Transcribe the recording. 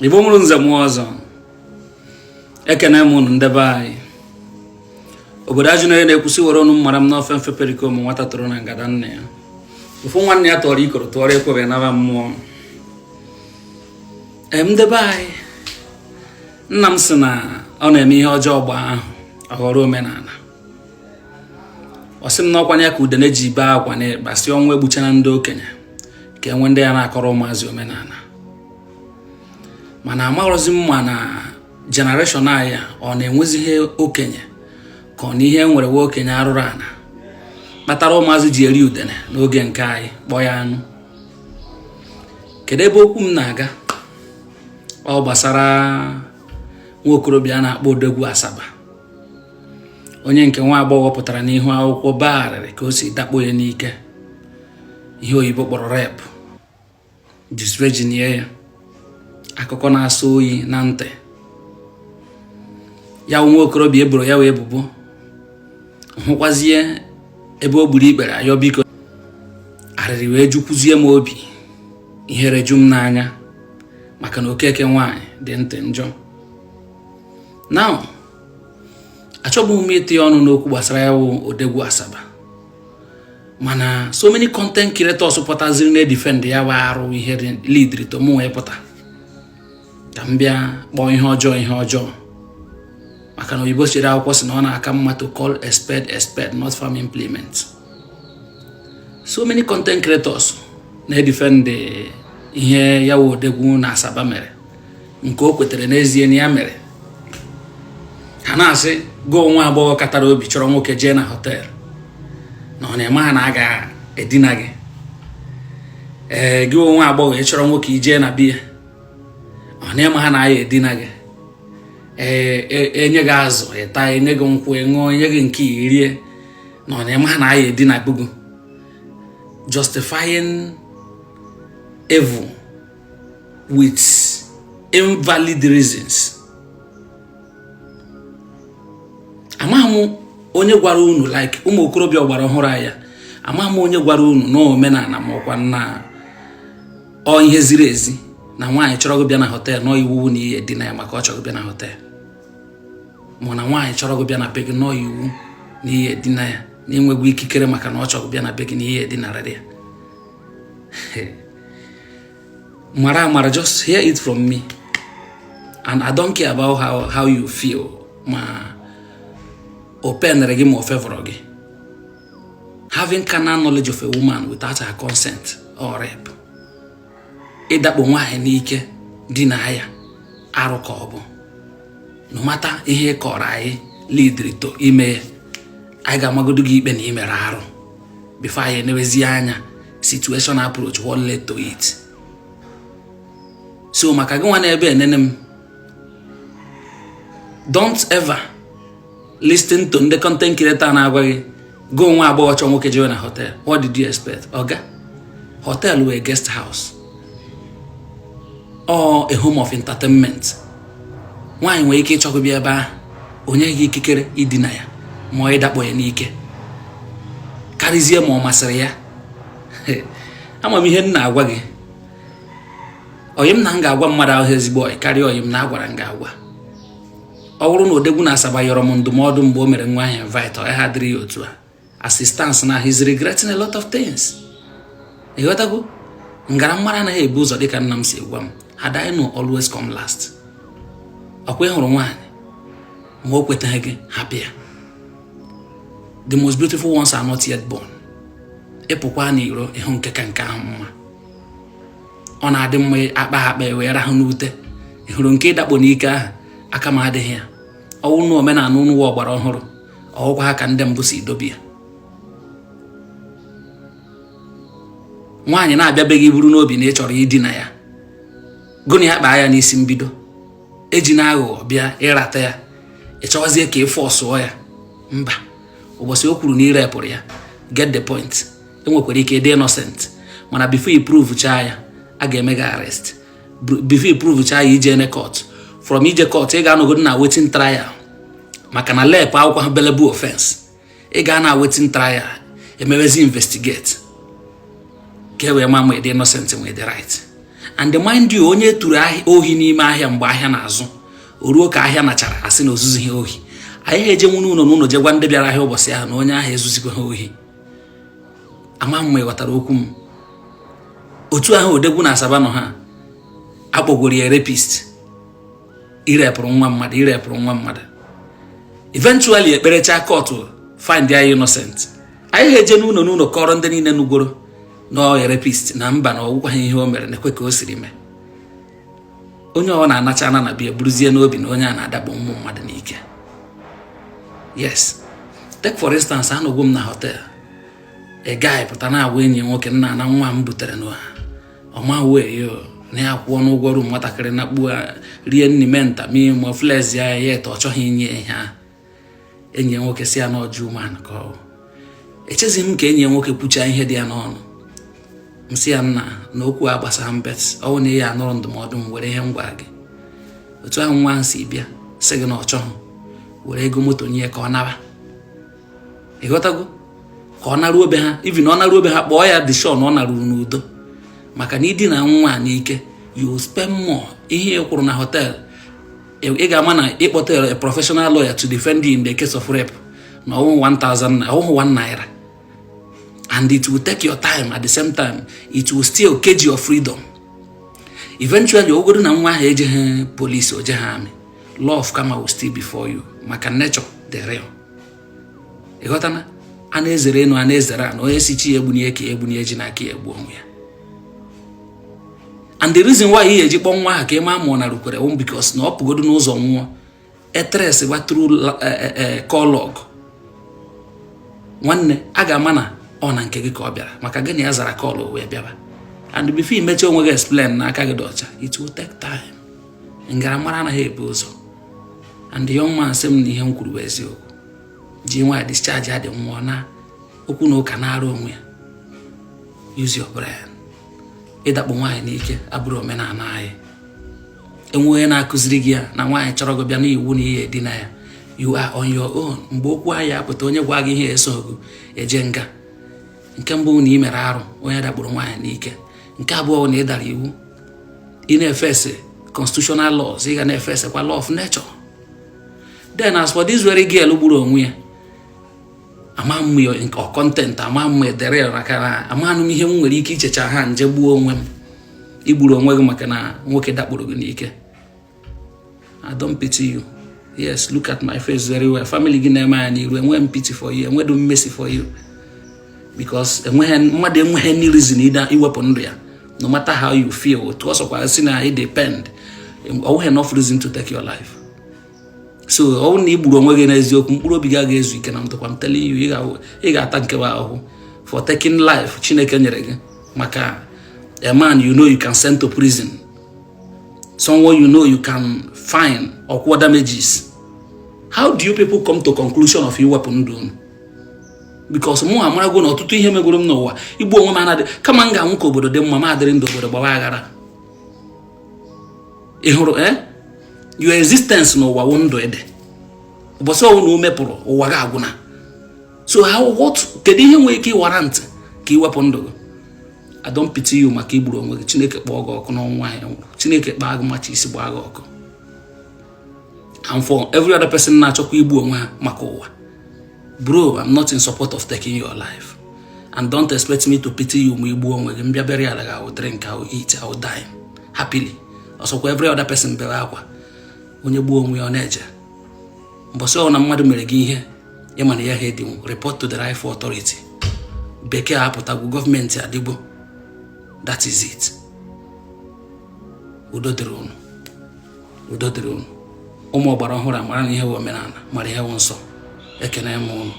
Igbo mụrụ nze m ọzọ ekene m unu ndebe anyị obodo ajụnere na-ekwusi were ọnụ mmara m n'ofe mfe pericoma nwata tụrụ na ngada nne ya ofu nwanne ya tọrọ ikoro tụọrọ ekwebe naba mmụọ ndebe anyị nna m sị na ọ na-eme ihe ọjọọ gba ahụ ọghọrọ omenala ọ sị m na ọkwanye ka udene ji bee akwa na-ekpasi ọnwa egbuchana ndị okenye ka enwe ndị ya na-akọrọ ụmụazị omenala mana amaghịzi mma na generation anyị ọ na-enwezi ihe okenye ka ọ na ihe nwere nwa okenye arụrụ ana kpatara ụmụazị ji eri udene n'oge nke anyị kpọọ ya anụ. Kedu ebe okwu m na-aga? Ọ gbasara nwa okorobịa na-akpọ ODOGWU ASABA, onye nke nwa agbọghọ pụtara n'ihu akwụkwọ bagharịrị ka o si dakpo ya n'ike, ihe oyibo kpọrọ rep, disvirginia ya, akụkọ na-asọ oyi na ntị ya. Nwa okorobịa eboro ya wee ebubo, hụkwazie ebe o gburu ikpere ayọ biko, arịrị wee jukwuzie m obi, ihere ju m n'anya maka na okeke nwaanyị dị ntị njọ. Now achọbụ m itinye ọnụ n'okwu gbasara ya wụ ODOGWU ASABA, mana so many content creators pụtaziri na defend ya wa arụ ihe leadri to mụ wee pụta ka m bịa kpọọ ihe ọjọọ maka na oyibo siri akwụkwọ si na ọ na-aka mma to call a spade not farm implement. So many content creators na defend ihe ya wụ ODOGWU na ASABA mere nke o kwetere n'ezie na ya mere. Ha na-asị go nwa agbọghọ katara obi chọrọ nwoke jee na hotel na ọ na-eme ha na aga edina gị. Gị nwa agbọghọ chọrọ nwoke ije na biya, ọ na-eme ha na aya edina gị. Enye gị azụ ịta, enye gị nkwụ ịṅụọ, enye gị nke irie, na ọ na-eme ha na aya edina gbugu, justifying evil with invalid reasons. Amaghị onye gwara unu, like ụmụ okorobịa ọgbara ọhụrụ anya, amaghị onye gwara unu na omenala ma ọkwa na ọ ihe ziri ezi na nwaanyị chọrọ gị bịa na hotel nọ iwu na ihe edina ya maka ọ chọrọ gị bịa na hotel, ma na nwaanyị chọrọ gị bịa na be gị nọ iwu na ihe edina ya na enweghị ikikere maka na ọ chọrọ gị bịa na be gị na ihe edinara ya. Mara, just hear it from me, and I don't care about how you feel. Ma open again more favorable. Having carnal knowledge of a woman without her consent or rape, that woman nike deny arokobo. No matter ihe korai lead to ime, I got magodugi ben ime raro before I never zianya situation approach what led to it. So makagawa ebe nenem, don't ever listen to the content creator na agwa go nwa agbọghọ chọ nwoke jewe na hotel. What did you expect? Oga, hotel were a guest house or a home of entertainment. Nwaanyị nwere ike ịchọgụ bịa ebe ahụ, onye gị ikikere idina ya ma ọ ịdakpọ ya n'ike karịzie ma ọ masịrị ya. Ama m ihe m na-agwa gị, oyim na m ga-agwa mmadụ ahụ ezigbo karịa oyim na agwara m ga-agwa. Ọ bụrụ na ODOGWU ASABA yọrọ m ndụmọdụ mgbe o mere nwa ahụ invite, ọ ha dịrị otu a assistance na he's regretting a lot of things. Ịghọtago? Ngara mmara anaghị ebu ụzọ dịka nna m si gwa m, had I know always come last. Ọkwa hụrụ nwaanyị ma o kwetaghị gị hapụ ya. The most beautiful ones are not yet born. Ịpụkwa n'iro ịhụ nke ka nke ahụ mma. Ọ na-adị mma akpa wee rahụ n'ute. Ịhụrụ nke ịdakpo n'ike ahụ aka m adịghị ya. Ọwụ na omenala unu ọgbara ọhụrụ, ọwụkwa ha ka ndị mbụ si dobe ya. Nwaanyị na-abịabeghị buru n'obi na ị chọrọ idina ya, gụnị ya kpaa ya n'isi mbido, eji na aghụghọ bịa ịrata ya, ịchọwazie ka ịfọ ọsụọ ya. Mba, ụbọchị o kwuru na irepụrụ ya, get the point. Enwekwara ike dị innocent, mana before you prove cha ya, a ga-eme gị arrest. Before you prove cha ya ije ne court, from ije court ị ga-anọgodo na waiting trial maka na lep akwụkwọ available offense. Ị ga na waiting trial, emewezi investigate ka wee ma ma dị innocent nwe dị right. and mind you onye turu ohi n'ime ahịa mgbe ahịa na-azụ oruo ka ahịa nachara asị na ozuzu ihe ohi anyị eje nwunu n'ụlọ je gwa ndị bịara ahịa ụbọchị ahụ na onye ahụ ezuzikwa ha ohi. Ama m ịghọtara okwu m. Otu ahụ Odogwu na Asaba nọ ha akpọgoro ya rapist, irepụrụ nwa mmadụ. Eventually ekperecha court find ya innocent. Anyị eje n'ụlọ kọrọ ndị niile nugoro na ya rapist na mba na ọgwụkwa ihe o mere na ekwe ka o siri mee. Onye ọ na-anacha na bịa buruzie n'obi na onye a na-adakpọ ụmụ mmadụ n'ike. Yes. Take for instance, anọgwo m na hotel. A guy pụta na-agwa enyi nwoke nna na nwa m butere ọma wee yo na ya kwụọ n'ụgwọ ọrụ nwatakịrị na kpuo rie nni menta mi ma flex ya ya ọ chọghị inye ihe a. Enyi nwoke si ya na ọjụ man ka ọ echezi m ka enyi nwoke kwucha ihe dị ya n'ọnụ. M si ya nna na okwu a gbasara mbet ọ na ya anọrọ ndụmọdụ m were ihe m gwara gị. Otu ahụ nwa si bịa sị gị na ọ chọghị were ego moto nye ka ọ naba. Ịghọtago ka ọ naruo be ha, even ọ naruo be ha kpọọ ya dị sure na ọ naruru n'udo, maka na ịdị na nwa n'ike you spend more. Ihe kwuru na hotel ị ga-ama na ịkpọta a professional lawyer to defend you in the case of rape na ọwụ 1 naira, and it will take your time. At the same time it will still cage your freedom. Eventually ogodo na nwa ahụ ejeghị police o jeghị army, law of karma will still before you, maka nature the real. Ịghọtana a na-ezere enu a na-ezere anụ onye si chi egbunye ka egbunye ji na aka egbu onwe ya. And the reason why he eji kpọ nwa ha ka ịma ma ọ na rukwere because na ọ pụgodo n'ụzọ nwụọ etres gba through call log. Nwanne a ga-ama na ọ na nke gị ka ọ bịara maka gị na ya zara call wee bịaba, and before imechi onwe gị explain na aka gị dị ọcha it will take time. Ngaramara anaghị ebu ụzọ, and the young man sị m na ihe m kwuru bụ eziokwu. Ji nwa discharge adị mmụọ na okwu na ụka na-arụ onwe ya. Use your brain. Ịdakpọ nwaanyị n'ike abụrụ omenala anyị. Enwe onye na-akụziri gị ya na nwaanyị chọrọ gị bịa n'iwu na ihe edina ya, you are on your own. Mgbe okwu anyị apụta onye gwa gị ihe esoghị eje nga. Nke mbụ na ị mere arụ onye dakpọrọ nwaanyị n'ike. Nke abụọ na ị dara iwu. Ị na-efese constitutional laws, ị ga na-efese kwa law of nature. Then as for this very girl gburu onwe ya, ama m yo nke content ama m edere maka na ama anụ ihe m nwere ike ichecha ha nje gbuo onwe m. Igburu onwe gị maka na nwoke dakporo gị n'ike. I don't pity you. Yes, look at my face very well. Family gị na-eme anya n'iru, enwe m pity for you, enwe do mercy for you, because mmadụ enweghị any reason iwepụ ndụ ya, no matter how you feel. To ọsọkwa si na it depend, onweghị enough reason to take your life. So ọ na igburu onwe gị n'eziokwu mkpụrụ obi gị ga-ezu ike na mtụkwa. I'm telling you, ị ga-ata nkewa ahụ for taking life Chineke nyere gị maka a man you know you can send to prison, someone you know you can fine or what damages. How do you people come to conclusion of iwepụ ndụ unu? Because mụ amarago na ọtụtụ ihe megoro m n'ụwa igbu onwe m anadị kama m ga-anwụ ka obodo dị mma ma adịrị ndụ obodo gbawa aghara. Ị hụrụ your existence n'ụwa wụ ndụ ede ụbọchị ọwụ na o mepụrụ ụwa ga-agwụna. So kedu ihe nwere ike ịwara ntị ka iwepụ ndụ gị? I don't pity you maka igburu onwe gị. Chineke kpọọ gị ọkụ n'ọnwa ya nwụrụ. Chineke kpaa gị macha isi gbaa gị ọkụ. And for every other person na-achọkwa igbu onwe ha maka ụwa, bro, I'm not in support of taking your life, and don't expect me to pity you ma igbu onwe gị. Mbịa bere ala ga drink, I will eat, I will die happily. Ọsọkwa every other person bere akwa onye gbuo onwe ya ọ na-eje. Mbọsị ọ na mmadụ mere gị ihe ya mana ya ha edinwu, report to the rightful authority. Bekee apụtagwu gọọmenti adịgbo. That is it. Udo dịrị unu. Udo dịrị unu. Ụmụ ọgbara ọhụrụ amara na ihe omenala mara ihe nsọ. Ekene m unu.